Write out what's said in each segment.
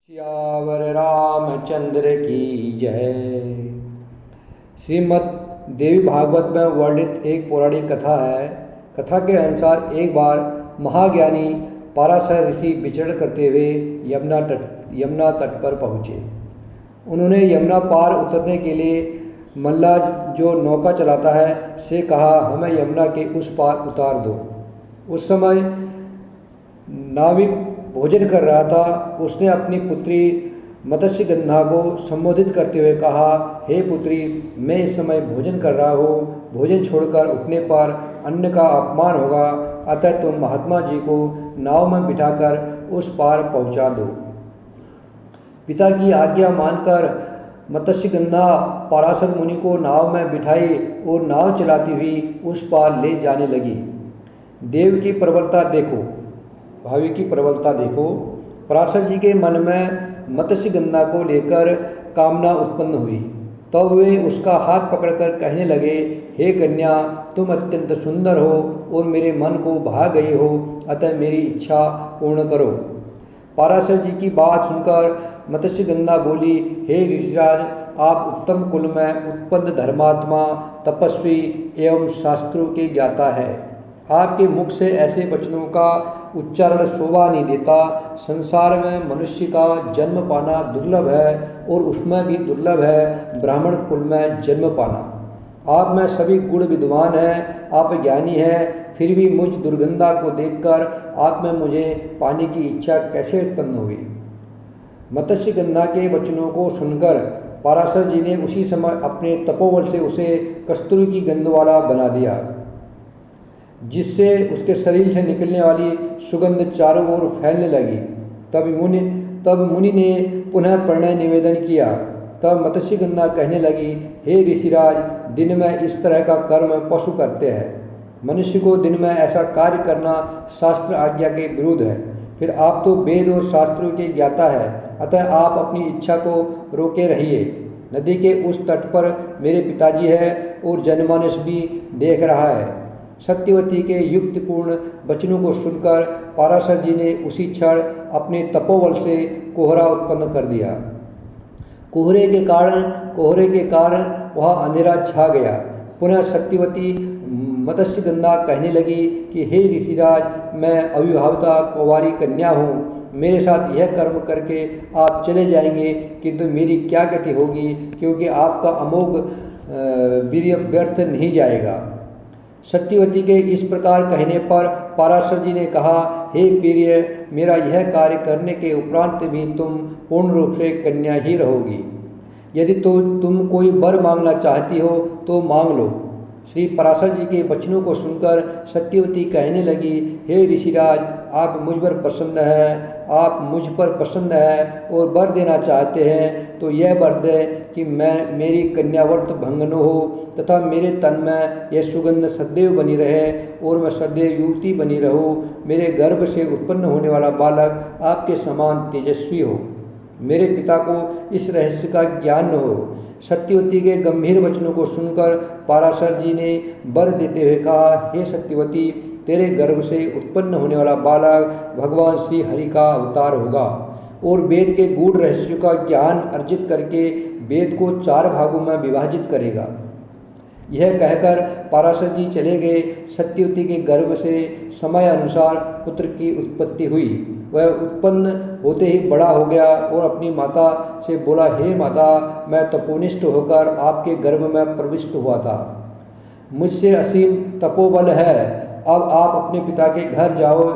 सियावर रामचंद्र की जय। श्रीमद् देवी भागवत में वर्णित एक पौराणिक कथा है। कथा के अनुसार एक बार महाज्ञानी पराशर ऋषि विचरण करते हुए यमुना तट पर पहुँचे। उन्होंने यमुना पार उतरने के लिए मल्लाह जो नौका चलाता है से कहा, हमें यमुना के उस पार उतार दो। उस समय नाविक भोजन कर रहा था। उसने अपनी पुत्री मत्स्यगंधा को संबोधित करते हुए कहा, हे पुत्री, मैं इस समय भोजन कर रहा हूँ। भोजन छोड़कर उठने पर अन्न का अपमान होगा, अतः तुम महात्मा जी को नाव में बिठाकर उस पार पहुँचा दो। पिता की आज्ञा मानकर मत्स्यगंधा पराशर मुनि को नाव में बिठाई और नाव चलाती हुई उस पार ले जाने लगी। देव की प्रबलता देखो, भावी की प्रबलता देखो। पराशर जी के मन में मत्स्यगंधा को लेकर कामना उत्पन्न हुई। तब वे उसका हाथ पकड़कर कहने लगे, हे कन्या, तुम अत्यंत सुंदर हो और मेरे मन को भा गई हो, अतः मेरी इच्छा पूर्ण करो। पराशर जी की बात सुनकर मत्स्यगंधा बोली, हे ऋषिराज, आप उत्तम कुल में उत्पन्न धर्मात्मा, तपस्वी एवं शास्त्रों के ज्ञाता है। आपके मुख से ऐसे वचनों का उच्चारण शोभा नहीं देता। संसार में मनुष्य का जन्म पाना दुर्लभ है और उसमें भी दुर्लभ है ब्राह्मण कुल में जन्म पाना। आप में सभी गुण विद्वान हैं, आप ज्ञानी हैं, फिर भी मुझ दुर्गंधा को देखकर आप में मुझे पाने की इच्छा कैसे उत्पन्न हुई। मत्स्यगंधा के वचनों को सुनकर पराशर जी ने उसी समय अपने तपोबल से उसे कस्तूरी की गंध वाला बना दिया, जिससे उसके शरीर से निकलने वाली सुगंध चारों ओर फैलने लगी। तब मुनि ने पुनः प्रणय निवेदन किया। तब मत्स्यगंधा कहने लगी, हे ऋषिराज, दिन में इस तरह का कर्म पशु करते हैं। मनुष्य को दिन में ऐसा कार्य करना शास्त्र आज्ञा के विरुद्ध है। फिर आप तो वेद और शास्त्रों के ज्ञाता है, अतः आप अपनी इच्छा को रोके रहिए। नदी के उस तट पर मेरे पिताजी है और जनमानस भी देख रहा है। सत्यवती के युक्तिपूर्ण वचनों को सुनकर पराशर जी ने उसी क्षण अपने तपोबल से कोहरा उत्पन्न कर दिया। कोहरे के कारण वह अंधेरा छा गया। पुनः सत्यवती मत्स्यगंधा कहने लगी कि हे ऋषिराज, मैं अविवाहिता कुंवारी कन्या हूँ। मेरे साथ यह कर्म करके आप चले जाएंगे, किंतु मेरी क्या गति होगी, क्योंकि आपका अमोघ वीर्य व्यर्थ नहीं जाएगा। सत्यवती के इस प्रकार कहने पर पराशर जी ने कहा, हे प्रिय, मेरा यह कार्य करने के उपरांत भी तुम पूर्ण रूप से कन्या ही रहोगी। यदि तो तुम कोई वर मांगना चाहती हो तो मांग लो। श्री पराशर जी के वचनों को सुनकर सत्यवती कहने लगी, हे ऋषिराज, आप मुझ पर प्रसन्न है और वर देना चाहते हैं तो यह वर दें कि मेरी कन्याव्रत भंग न हो तथा मेरे तन में यह सुगंध सदैव बनी रहे और मैं सदैव युवती बनी रहूं। मेरे गर्भ से उत्पन्न होने वाला बालक आपके समान तेजस्वी हो। मेरे पिता को इस रहस्य का ज्ञान न हो। सत्यवती के गंभीर वचनों को सुनकर पराशर जी ने वर देते हुए कहा, हे सत्यवती, तेरे गर्भ से उत्पन्न होने वाला बालक भगवान श्री हरि का अवतार होगा और वेद के गूढ़ रहस्यों का ज्ञान अर्जित करके वेद को 4 भागों में विभाजित करेगा। यह कहकर पराशर जी चले गए। सत्यवती के गर्भ से समय अनुसार पुत्र की उत्पत्ति हुई। वह उत्पन्न होते ही बड़ा हो गया और अपनी माता से बोला, हे माता, मैं तपोनिष्ठ होकर आपके गर्भ में प्रविष्ट हुआ था। मुझसे असीम तपोबल है। अब आप अपने पिता के घर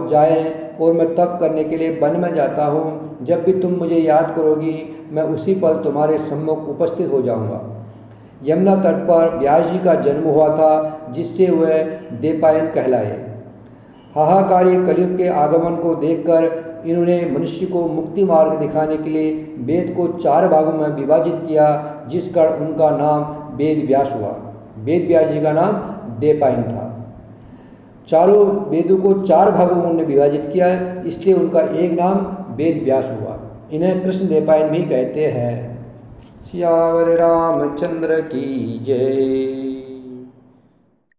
जाएं और मैं तप करने के लिए वन में जाता हूँ। जब भी तुम मुझे याद करोगी, मैं उसी पल तुम्हारे सम्मुख उपस्थित हो जाऊँगा। यमुना तट पर व्यास जी का जन्म हुआ था, जिससे वह देवपायन कहलाए। हाहाकारी कलयुग के आगमन को देखकर इन्होंने मनुष्य को मुक्ति मार्ग दिखाने के लिए वेद को 4 भागों में विभाजित किया, जिस कारण उनका नाम वेद व्यास हुआ। वेद व्यास जी का नाम देवपायन था। चारों वेदों को 4 भागों में उन्होंने विभाजित किया, इसलिए उनका एक नाम वेद व्यास हुआ। इन्हें कृष्ण देवपायन भी कहते हैं। सियावर रामचंद्र की जय।